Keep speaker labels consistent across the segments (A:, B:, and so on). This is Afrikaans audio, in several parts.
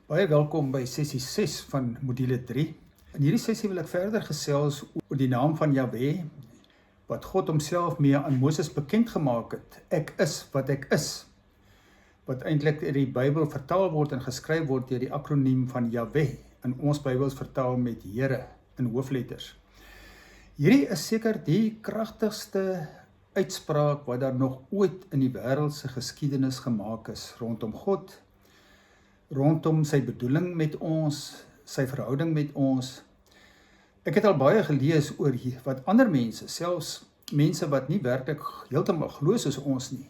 A: Baie welkom by sessie 6 van module 3. In hierdie sessie wil ek verder gesels oor die naam van Jahweh, wat God homself mee aan Moses bekend gemaak het. Ek is wat ek is, wat eintlik in die Bybel vertaal word en geskryf word deur die akroniem van Jahweh, in ons Bybels vertaal met Here in hoofletters. Hierdie is seker die kragtigste uitspraak wat daar nog ooit in die wêreldse geskiedenis gemaak is rondom God, rondom sy bedoeling met ons, sy verhouding met ons. Ek het al baie gelees oor wat ander mense, selfs mense wat nie werklik heeltemal glo soos ons nie,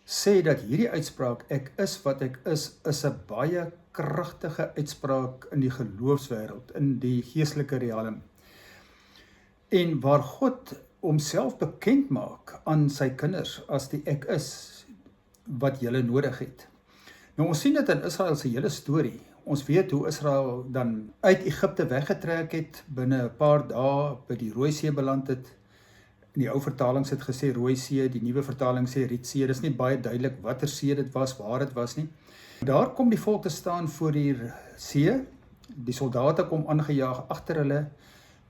A: sê dat hierdie uitspraak, ek is wat ek is 'n baie kragtige uitspraak in die geloofswêreld, in die geestelike riekalm. En waar God homself bekend maak aan sy kinders as die ek is wat julle nodig het. Nou ons sien dit in Israel se hele storie. Ons weet hoe Israel dan uit Egipte weggetrek het, binne 'n paar dae by die Rooi See beland het. In die ou vertalings het gesê Rooi See, die nuwe vertaling sê Rietsee. Dis nie baie duidelik watter see dit was, waar dit was nie. Daar kom die volk te staan voor die see. Die soldate kom aangejaag agter hulle.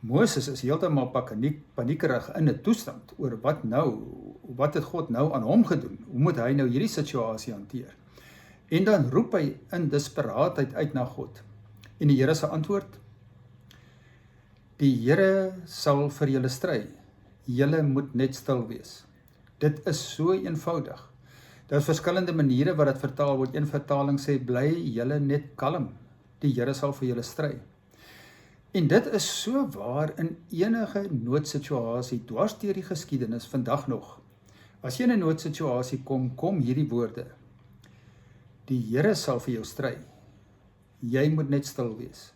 A: Moses is heeltemal paniekerig in 'n toestand oor wat het God nou aan hom gedoen? Hoe moet hy nou hierdie situasie hanteer? En dan roep hy in desperaatheid uit na God. En die Here se antwoord: die Here sal vir julle stry. Julle moet net stil wees. Dit is so eenvoudig. Daar is verskillende maniere wat dit vertaal word. Een vertaling sê, bly julle net kalm. Die Here sal vir julle stry. En dit is so waar in enige noodsituasie, dwars deur die geskiedenis vandag nog. As jy in 'n noodsituasie kom hierdie woorde: die Here sal vir jou stry. Jy moet net stil wees.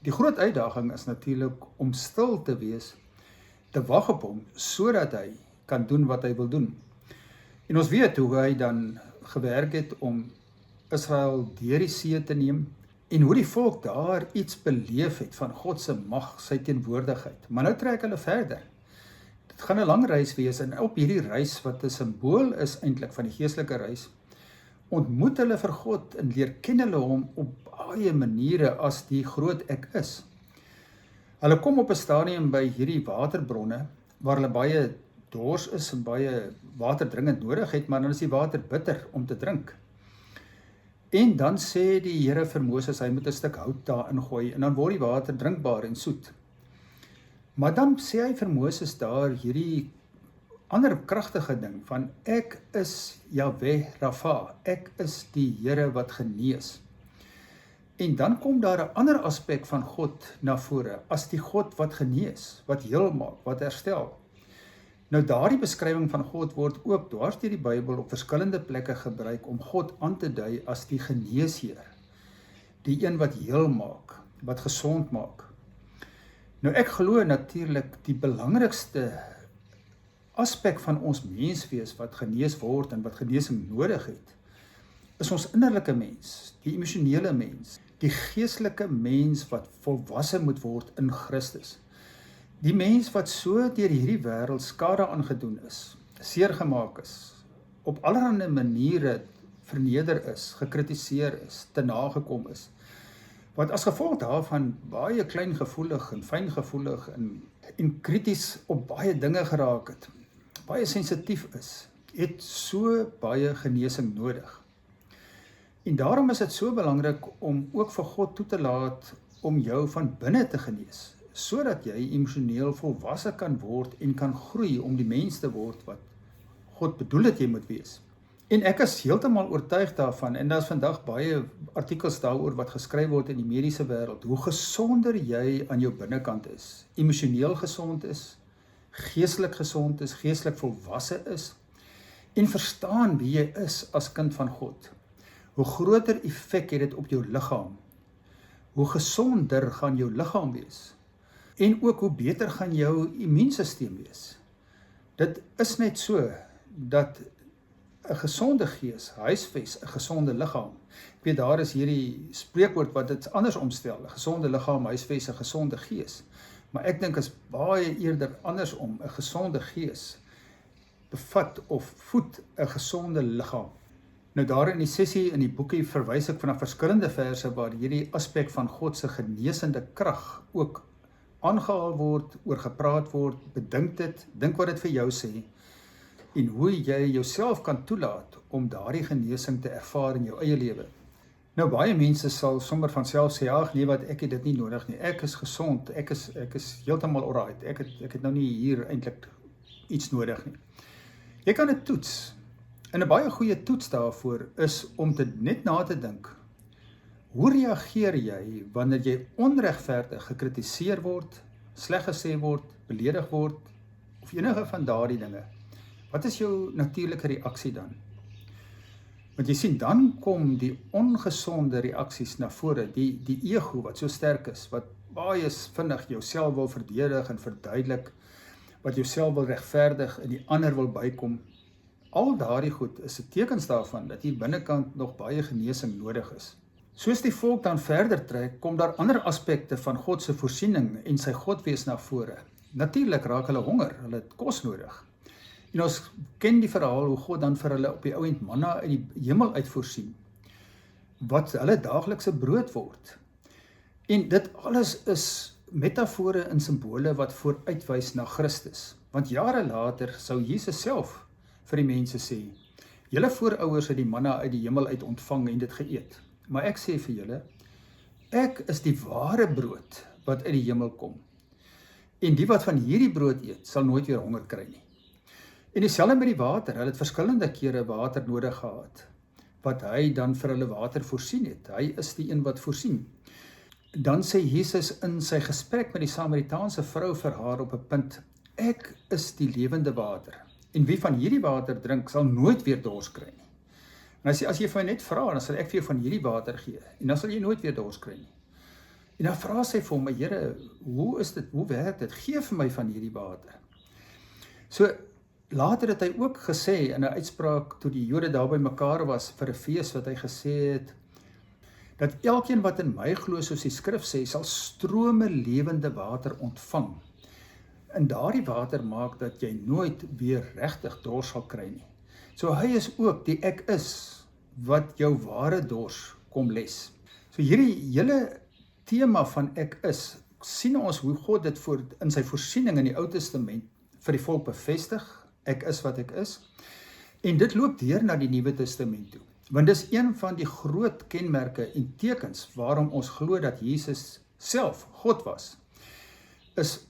A: Die groot uitdaging is natuurlik om stil te wees, te wag op hom, sodat hy kan doen wat hy wil doen. En ons weet hoe hy dan gewerk het om Israel deur die see te neem, en hoe die volk daar iets beleef het van God se mag, sy teenwoordigheid. Maar nou trek hulle verder. Dit gaan 'n lang reis wees, en op hierdie reis wat 'n simbool is eintlik van die geestelike reis, ontmoet hulle vir God en leer ken hulle hom op baie maniere as die groot ek is. Hulle kom op 'n stadium by hierdie waterbronne, waar hulle baie dors is en baie water dringend nodig het, maar dan is die water bitter om te drink. En dan sê die Here vir Moses, hy moet 'n stuk hout daarin gooi, en dan word die water drinkbaar en soet. Maar dan sê hy vir Moses daar hierdie ander kragtige ding van ek is Jahweh Rafa, ek is die Here wat genees. En dan kom daar 'n ander aspek van God na vore, as die God wat genees, wat heel maak, wat herstel. Nou daardie beskrywing van God word ook dwars deur die Bybel op verskillende plekke gebruik om God aan te dui as die geneesheer, die een wat heel maak, wat gesond maak. Nou ek glo natuurlik die belangrikste aspek van ons menswees wat genees word en wat genesing nodig het, is ons innerlike mens, die emosionele mens, die geestelike mens wat volwasse moet word in Christus. Die mens wat so deur hierdie wêreld skade aangedoen is, seer gemaak is, op allerlei maniere verneder is, gekritiseer is, te nagekom is, wat as gevolg daarvan baie kleingevoelig en fyngevoelig en krities op baie dinge geraak het, baie sensitief is, het so baie genesing nodig. En daarom is dit so belangrik om ook vir God toe te laat om jou van binne te genees, sodat jy emosioneel volwasse kan word en kan groei om die mens te word wat God bedoel het jy moet wees. En ek is heeltemal oortuig daarvan, en daar is vandag baie artikels daaroor wat geskryf word in die mediese wêreld, hoe gesonder jy aan jou binnekant is, emosioneel gesond is, geestelik gesond is, geestelik volwasse is, en verstaan wie jy is as kind van God. Hoe groter effek het dit op jou liggaam, hoe gesonder gaan jou liggaam wees, en ook hoe beter gaan jou immuunstelsel wees. Dit is net so, dat 'n gesonde gees huisves 'n gesonde liggaam. Ek weet daar is hierdie spreekwoord wat dit anders omstel, 'n gesonde liggaam huisves 'n gesonde gees. Maar ek dink is baie eerder andersom, 'n gesonde gees bevat of voed 'n gesonde liggaam. Nou daar in die sessie in die boekie verwys ek vanaf verskillende verse waar hierdie aspek van God se genesende krag ook aangehaal word, oor gepraat word, bedink dit, dink wat dit vir jou sê, en hoe jy jouself kan toelaat om daardie genesing te ervaar in jou eie lewe. Nou baie mense sal sommer van self sê, ag nee wat, ek het dit nie nodig nie, ek is gesond, ek is heeltemal alright, ek het nou nie hier eintlik iets nodig nie. Jy kan dit toets, en 'n baie goeie toets daarvoor is om te net na te dink, hoe reageer jy wanneer jy onregverdig gekritiseer word, sleg gesê word, beledig word, of enige van daardie dinge? Wat is jou natuurlike reaksie dan? Want jy sien, dan kom die ongesonde reaksies na vore, die ego wat so sterk is, wat baie vinnig jouself wil verdedig en verduidelik, wat jouself wil regverdig en die ander wil bykom. Al daardie goed is 'n tekens daarvan dat hier binnekant nog baie genesing nodig is. Soos die volk dan verder trek, kom daar ander aspekte van God se voorsiening en sy Godwees na vore. Natuurlik raak hulle honger, hulle het kos nodig. En ons ken die verhaal hoe God dan vir hulle op die ou end manna uit die hemel uit voorsien, wat hulle daaglikse brood word. En dit alles is metafore en simbole wat vooruitwys na Christus. Want jare later sou Jesus self vir die mense sê, julle voorouers het die manna uit die hemel uit ontvang en dit geëet. Maar ek sê vir julle, ek is die ware brood wat uit die hemel kom. En die wat van hierdie brood eet, sal nooit weer honger kry nie. En dieselfde met die water, hulle het verskillende kere water nodig gehad, wat hy dan vir hulle water voorsien het. Hy is die een wat voorsien. Dan sê Jesus in sy gesprek met die Samaritaanse vrou vir haar op 'n punt, ek is die lewende water, en wie van hierdie water drink, sal nooit weer dors kry nie. En hy sê, as jy vir my net vra, dan sal ek vir jou van hierdie water gee, en dan sal jy nooit weer dors kry nie. En dan vra sy vir hom, maar Here, hoe is dit, hoe werk dit? Gee vir my van hierdie water. So, later het hy ook gesê, in 'n uitspraak, toe die Jode daar by mekaar was, vir 'n fees, wat hy gesê het, dat elkeen wat in my glo, soos die skrif sê, sal strome lewende water ontvang. En daardie water maak dat jy nooit weer regtig dors sal kry nie. So hy is ook die ek is, wat jou ware dors kom les. So hierdie hele tema van ek is, sien ons hoe God dit in sy voorsiening in die Ou Testament vir die volk bevestig, ek is wat ek is, en dit loop deur na die Nuwe Testament toe. Want dis een van die groot kenmerke en tekens waarom ons glo dat Jesus self God was, is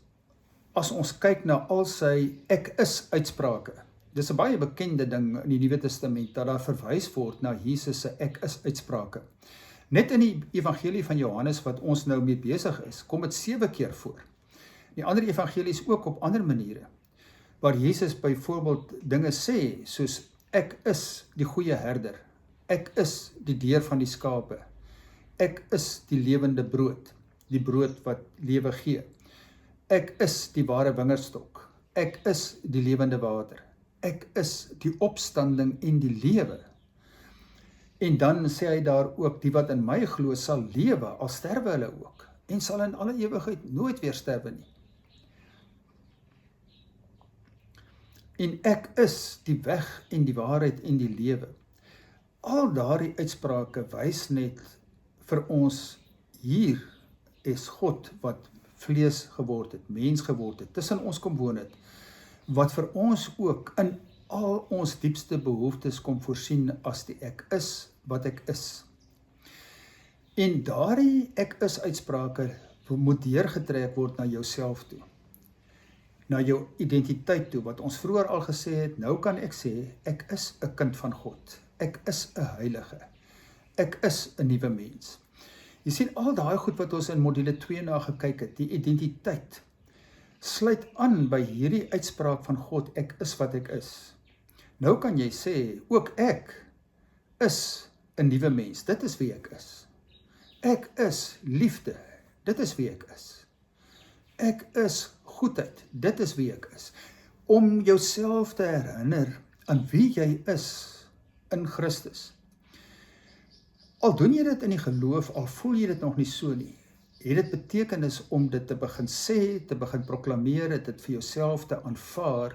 A: as ons kyk na al sy ek is uitsprake. Dis 'n baie bekende ding in die Nuwe Testament, dat daar verwys word na Jesus se ek is uitsprake. Net in die evangelie van Johannes wat ons nou mee besig is, kom dit 7 keer voor. Die ander evangelies ook op ander maniere, waar Jesus byvoorbeeld dinge sê, soos ek is die goeie herder, ek is die deur van die skape, ek is die lewende brood, die brood wat lewe gee, ek is die ware wingerdstok, ek is die lewende water, ek is die opstanding en die lewe. En dan sê hy daar ook, die wat in my glo sal lewe, al sterwe hulle ook, en sal in alle ewigheid nooit weer sterwe nie. En ek is die weg en die waarheid en die lewe. Al daardie uitsprake wys net vir ons, hier is God wat vlees geword het, mens geword het, tussen ons kom woon het, wat vir ons ook in al ons diepste behoeftes kom voorsien as die ek is wat ek is. En daardie ek is uitsprake moet deurgetrek word na jouself toe, na jou identiteit toe, wat ons vroeër al gesê het, nou kan ek sê, ek is 'n kind van God, ek is 'n heilige, ek is 'n nuwe mens. Jy sien, al daai goed wat ons in module 2 na gekyk het, die identiteit, sluit aan by hierdie uitspraak van God, ek is wat ek is. Nou kan jy sê, ook ek is 'n nuwe mens, dit is wie ek is. Ek is liefde, dit is wie ek is. Ek is goedheid, dit is wie ek is. Om jouself te herinner aan wie jy is in Christus. Al doen jy dit in die geloof, al voel jy dit nog nie so nie, het dit betekenis om dit te begin sê, te begin proklameer, dit vir jouself te aanvaar,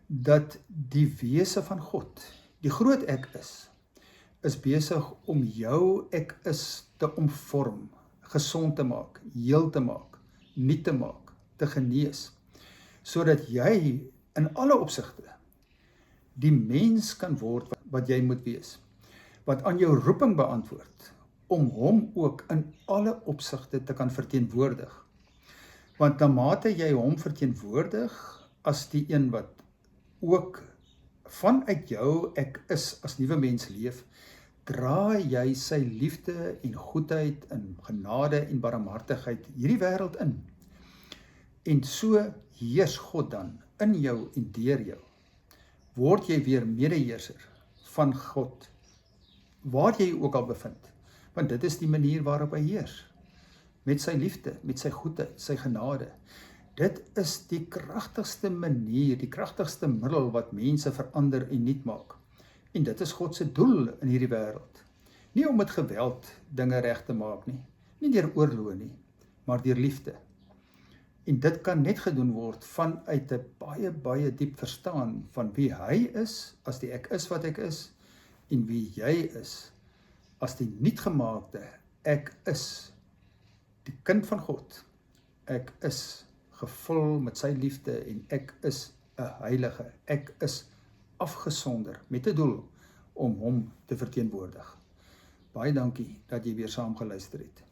A: dat die wese van God, die groot ek is, is besig om jou ek is te omvorm, gesond te maak, heel te maak, nuut te maak, te genees, sodat jy in alle opsigte die mens kan word wat jy moet wees, wat aan jou roeping beantwoord, om hom ook in alle opsigte te kan verteenwoordig. Want na mate jy hom verteenwoordig as die een wat ook vanuit jou ek is as nuwe mens leef, dra jy sy liefde en goedheid en genade en barmhartigheid hierdie wêreld in. En so heers God dan in jou en deur jou. Word jy weer medeheerser van God, waar jy ook al bevind. Want dit is die manier waarop hy heers. Met sy liefde, met sy goedheid, sy genade. Dit is die kragtigste manier, die kragtigste middel wat mense verander en nuut maak. En dit is God se doel in hierdie wêreld. Nie om met geweld dinge reg te maak nie, nie deur oorlog nie, maar deur liefde. En dit kan net gedoen word vanuit 'n baie, baie diep verstaan van wie hy is, as die ek is wat ek is, en wie jy is, as die nuutgemaakte ek is, die kind van God. Ek is gevul met sy liefde en ek is 'n heilige. Ek is afgesonder met 'n doel om hom te verteenwoordig. Baie dankie dat jy weer saam geluister het.